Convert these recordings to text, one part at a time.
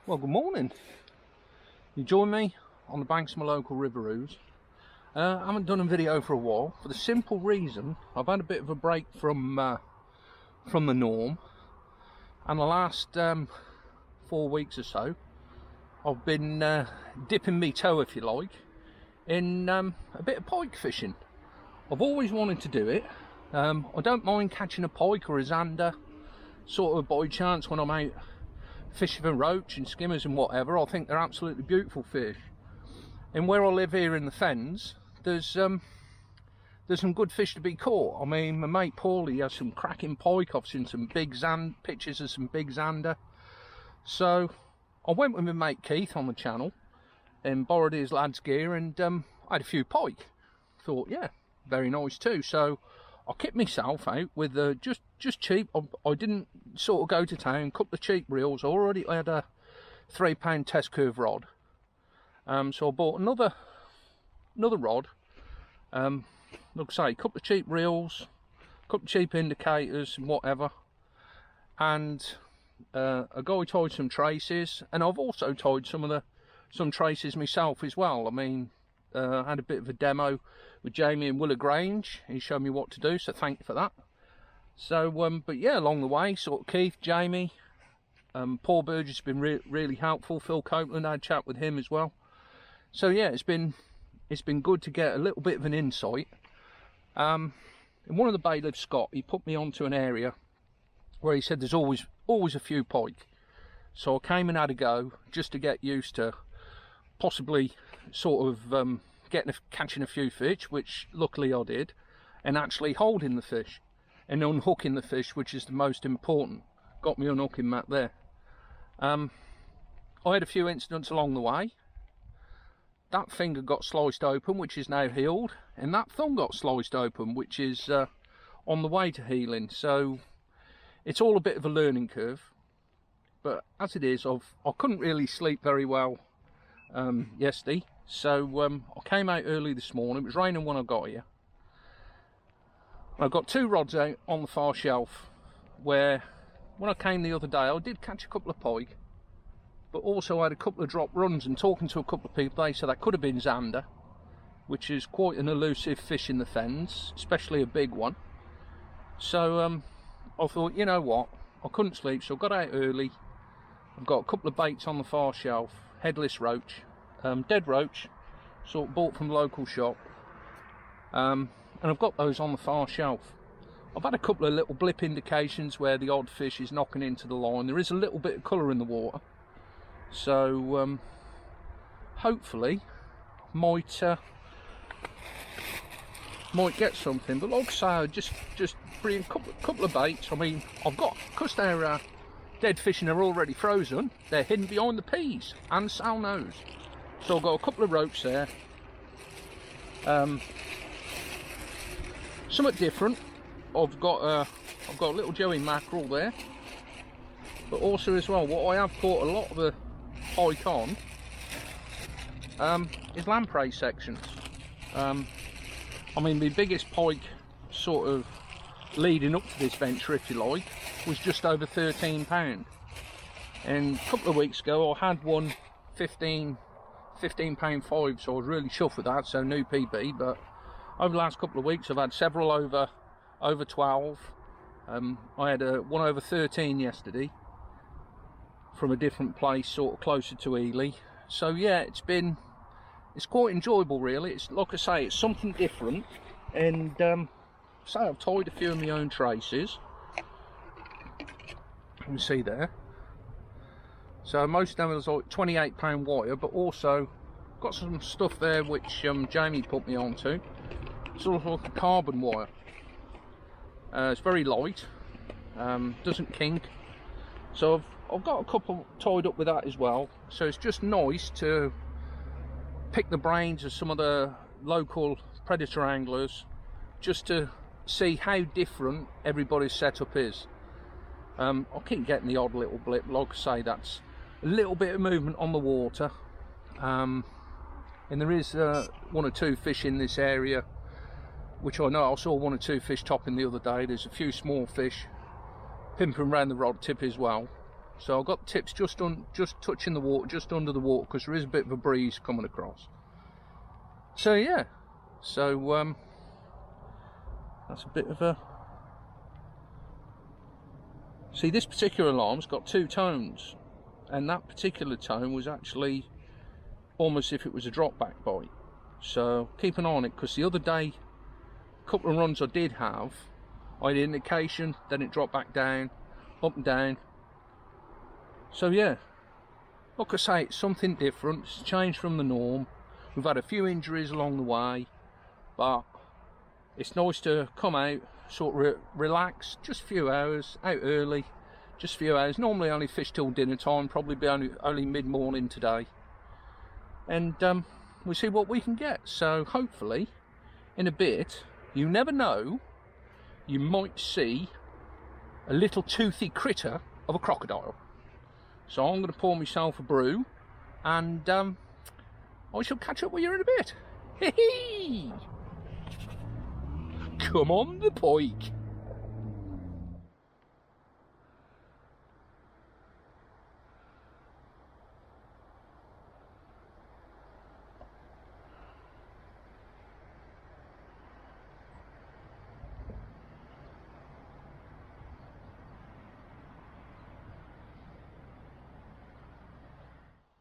Well, good morning. You join me on the banks of my local River Ouse. I haven't done a video for a while for the simple reason I've had a bit of a break from the norm, and the last 4 weeks or so I've been dipping me toe, if you like, in a bit of pike fishing. I've always wanted to do it. I don't mind catching a pike or a zander sort of by chance when I'm out fishing for roach and skimmers and whatever. I think they're absolutely beautiful fish. And where I live here in the fens, there's some good fish to be caught. I mean, my mate Paulie has some cracking pike. I've seen some big pictures of some big zander. So I went with my mate Keith on the channel and borrowed his lad's gear, and I had a few pike. Thought, yeah, very nice too. So I kicked myself out with just cheap. I didn't sort of go to town, couple of cheap reels. I already had a £3 test curve rod. So I bought another rod. Like I say, a couple of cheap reels, a couple of cheap indicators and whatever. And a guy tied some traces, and I've also tied some traces myself as well. I mean, I had a bit of a demo with Jamie and Willow Grange. He showed me what to do, so thank you for that. So, but yeah, along the way, sort of Keith, Jamie, Paul Burgess has been really helpful. Phil Copeland, I had a chat with him as well. So yeah, it's been good to get a little bit of an insight. And one of the bailiffs, Scott, he put me onto an area where he said there's always a few pike. So I came and had a go just to get used to possibly sort of catching a few fish, which luckily I did, and actually holding the fish and unhooking the fish, which is the most important. Got me unhooking mat there. I had a few incidents along the way. That finger got sliced open, which is now healed, and that thumb got sliced open, which is on the way to healing. So it's all a bit of a learning curve, but as it is, I couldn't really sleep very well yesterday. So I came out early this morning. It was raining when I got here. I've got two rods out on the far shelf, where when I came the other day I did catch a couple of pike, but also I had a couple of drop runs, and talking to a couple of people, they said that could have been zander, which is quite an elusive fish in the fens, especially a big one. So I thought, you know what, I couldn't sleep, so I got out early. I've got a couple of baits on the far shelf, headless roach, dead roach, sort of bought from the local shop, and I've got those on the far shelf. I've had a couple of little blip indications where the odd fish is knocking into the line. There is a little bit of colour in the water, so hopefully might get something. But like I say, I just bring a couple of baits. I mean, I've got, because they're dead fish and they're already frozen, they're hidden behind the peas and sow nose. So I've got a couple of ropes there. Somewhat different. I've got a little joey mackerel there, but also as well, what I have caught a lot of the pike on is lamprey sections. I mean, the biggest pike sort of leading up to this venture, if you like, was just over £13. And a couple of weeks ago I had one £15.5, so I was really chuffed with that, so new PB. But over the last couple of weeks I've had several over 12. I had one over 13 yesterday from a different place, sort of closer to Ely. So yeah, it's quite enjoyable really. It's like I say, it's something different. And so I've tied a few of my own traces, you can see there. So most of them was like £28 wire, but also got some stuff there which Jamie put me onto, sort of like a carbon wire. It's very light, doesn't kink, so I've got a couple tied up with that as well. So it's just nice to pick the brains of some of the local predator anglers, just to see how different everybody's setup is. I keep getting the odd little blip, like I say, that's a little bit of movement on the water, and there is one or two fish in this area, which I know I saw one or two fish topping the other day. There's a few small fish pimping around the rod tip as well. So I've got the tips just touching the water, just under the water, because there is a bit of a breeze coming across. So yeah, so that's a bit of a... See, this particular alarm's got 2 tones, and that particular tone was actually almost if it was a drop back bite. So keep an eye on it, because the other day, a couple of runs I did have, I had an indication, then it dropped back down, up and down. So yeah, like I say, it's something different, it's changed from the norm. We've had a few injuries along the way, but it's nice to come out, sort of relax, just a few hours, out early, just a few hours. Normally only fish till dinner time, probably be only mid-morning today. And we'll see what we can get. So hopefully, in a bit, you never know, you might see a little toothy critter of a crocodile. So I'm going to pour myself a brew, and I shall catch up with you in a bit. Hee hee! Come on the pike!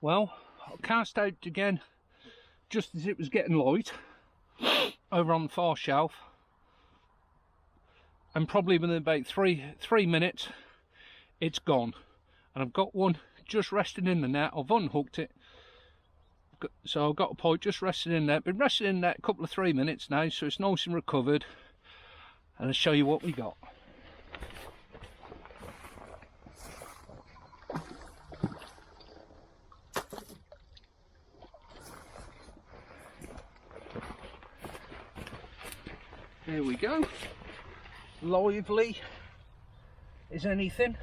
Well, I cast out again just as it was getting light over on the far shelf, and probably within about three minutes it's gone, and I've got one just resting in the net. I've unhooked it, so I've got a pike just resting in there. Been resting in there a couple of 3 minutes now, so it's nice and recovered, and I'll show you what we got. There we go, lively as anything.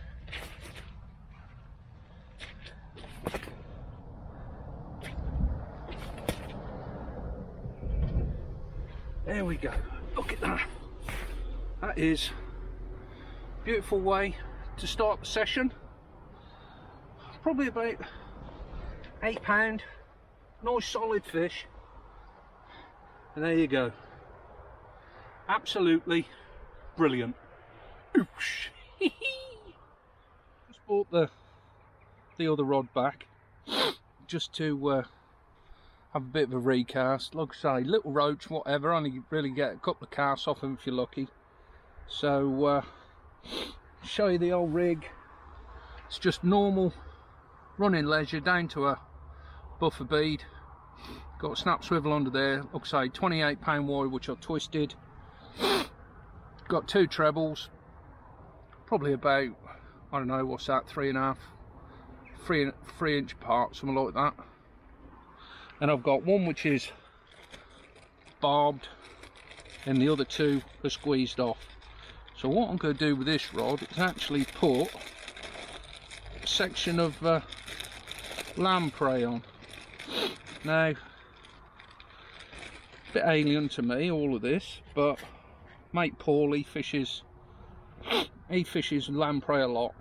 There we go, look at that. That is a beautiful way to start the session. Probably about £8, nice solid fish. And there you go. Absolutely brilliant. Oosh. Just brought the other rod back just to have a bit of a recast. Like I say, little roach, whatever, only really get a couple of casts off them if you're lucky. So show you the old rig. It's just normal running leisure down to a buffer bead. Got a snap swivel under there, like I say, 28-pound wire which I twisted. Got 2 trebles, probably about, I don't know, what's that, 3 inch apart, something like that. And I've got one which is barbed and the other 2 are squeezed off. So what I'm going to do with this rod is actually put a section of lamprey on. Now, a bit alien to me, all of this, but mate Paul, he fishes lamprey a lot.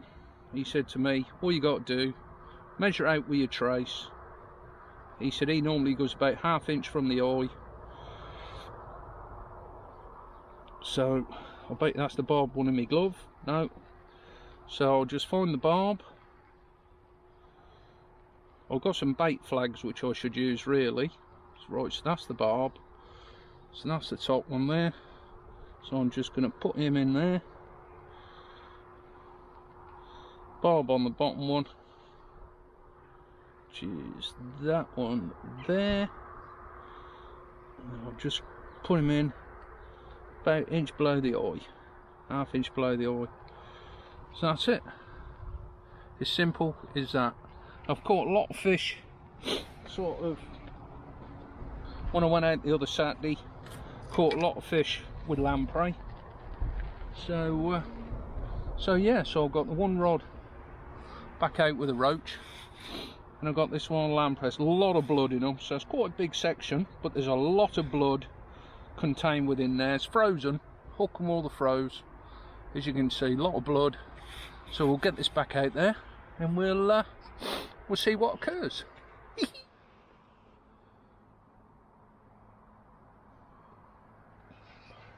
He said to me, all you got to do, measure out with your trace. He said he normally goes about ½ inch from the eye. So I bet that's the barb one in my glove. No. So I'll just find the barb. I've got some bait flags which I should use really. Right, so that's the barb. So that's the top one there. So I'm just going to put him in there. Barb on the bottom one, which is that one there. And I'll just put him in about an inch below the eye, ½ inch below the eye. So that's it. As simple as that. I've caught a lot of fish, sort of, when I went out the other Saturday, caught a lot of fish with lamprey. So yeah, so I've got the one rod back out with a roach, and I've got this one on lamprey. There's a lot of blood in them, so it's quite a big section, but there's a lot of blood contained within there. It's frozen, hook them all the froze, as you can see, a lot of blood. So we'll get this back out there and we'll see what occurs.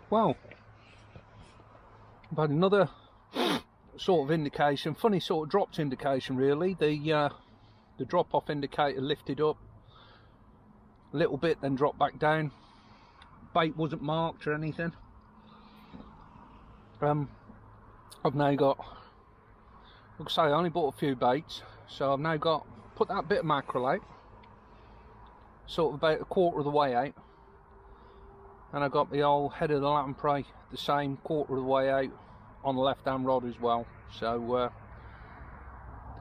Well, I've had another sort of indication, funny sort of dropped indication really. The drop-off indicator lifted up a little bit, then dropped back down. Bait wasn't marked or anything. I've now got, like I say, I only bought a few baits, so I've now got, put that bit of mackerel out, sort of about a quarter of the way out, and I got the old head of the lamprey the same quarter of the way out on the left hand rod as well. So a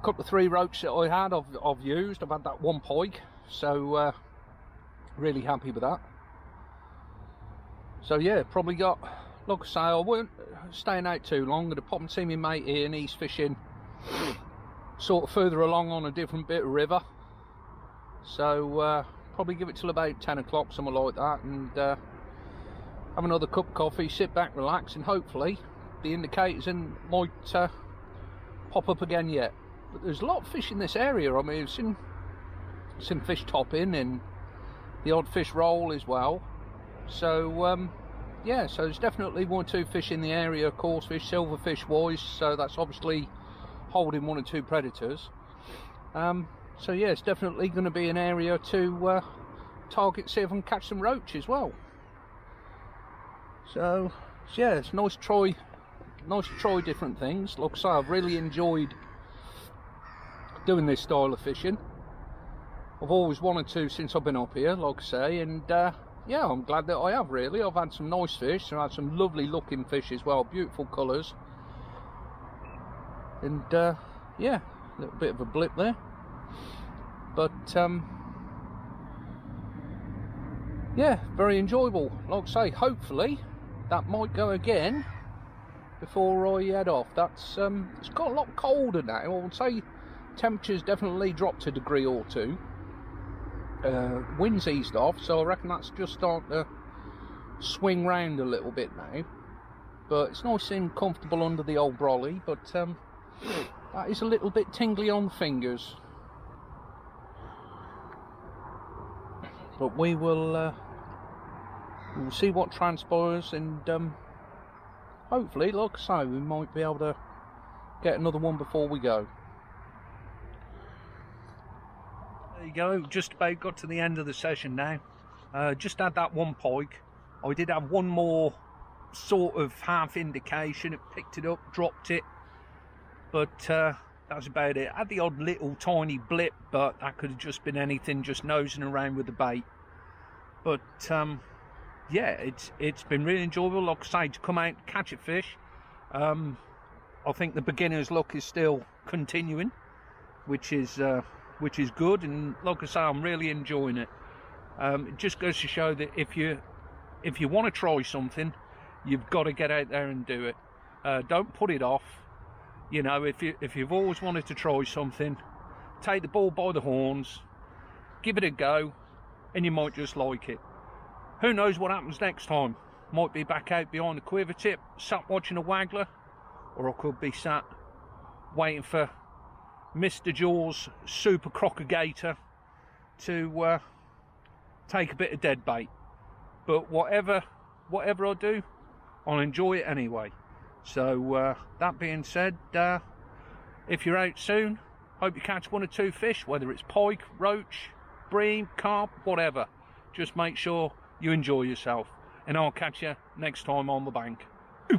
couple of 3 roach that I had I've used. I've had that 1 pike, so really happy with that. So yeah, probably got, like I say, I weren't staying out too long. I'm going to pop and see my mate here, and he's fishing sort of further along on a different bit of river. So probably give it till about 10 o'clock, something like that, and have another cup of coffee, sit back, relax, and hopefully the indicators might pop up again yet. But there's a lot of fish in this area. I mean, I've seen some fish topping and the odd fish roll as well. So yeah, so there's definitely 1 or 2 fish in the area, coarse fish, silverfish wise, so that's obviously holding 1 or 2 predators. So yeah, it's definitely going to be an area to target, see if I can catch some roach as well. So yeah, it's nice to try different things. Like I say, I've really enjoyed doing this style of fishing. I've always wanted to since I've been up here, like I say, and yeah, I'm glad that I have really. I've had some nice fish, I've had some lovely looking fish as well, beautiful colours. And yeah, a little bit of a blip there. But yeah, very enjoyable. Like I say, hopefully that might go again before I head off. That's it's got a lot colder now. I would say temperatures definitely dropped a degree or 2. Wind's eased off, so I reckon that's just starting to swing round a little bit now. But it's nice and comfortable under the old brolly, but that is a little bit tingly on the fingers. But we'll see what transpires, and hopefully, like I say, we might be able to get another one before we go. There you go, just about got to the end of the session now. Just had that 1 pike. I did have 1 more sort of half indication. It picked it up, dropped it, but that's about it. I had the odd little tiny blip, but that could have just been anything, just nosing around with the bait. But yeah, it's been really enjoyable, like I say, to come out and catch a fish. I think the beginner's luck is still continuing, which is good, and like I say, I'm really enjoying it. It just goes to show that if you want to try something, you've got to get out there and do it. Don't put it off. You know, if you've always wanted to try something, take the bull by the horns, give it a go, and you might just like it. Who knows what happens next time? Might be back out behind the quiver tip, sat watching a waggler, or I could be sat waiting for Mr. Jaws Super Crocagator to take a bit of dead bait. But whatever I do, I'll enjoy it anyway. So that being said, if you're out soon, hope you catch 1 or 2 fish, whether it's pike, roach, bream, carp, whatever. Just make sure you enjoy yourself, and I'll catch you next time on the bank. Oosh.